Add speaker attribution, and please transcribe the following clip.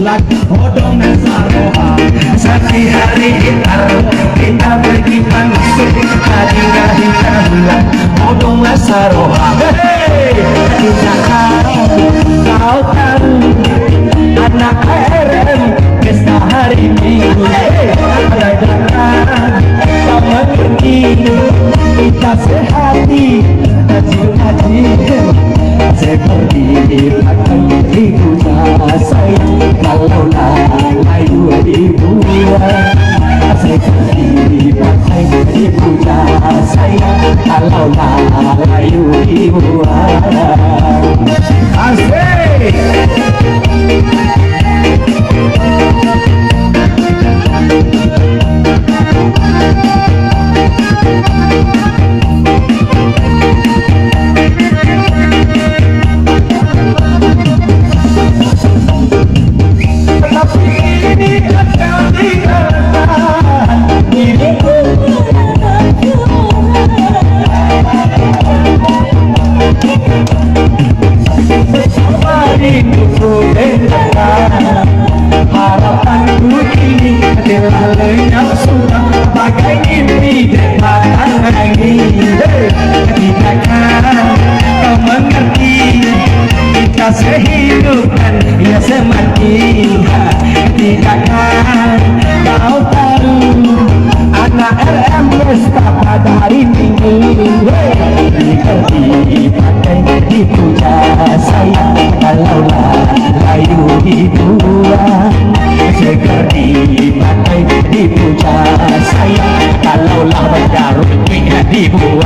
Speaker 1: bulan odongan saroha. Sati hari kita pergi pangsut hari bulan odongan saroha. Kita kau tahu anak RM pesta hari Minggu datang kau mengerti kita sehati haji seperti akan ibu saya kalau langai 2000-an seperti pakai ibu saya kalau langai 2000-an. Asik. Harapanku ini adalah lenyap sudah bagai mimpi datang lagi. Tidakkah kau mengerti kita sehidupan ya semati. Tidakkah kau tahu anak RM pesta pada hari Minggu dikerti pakai dipuja saya kalau layu hiburan.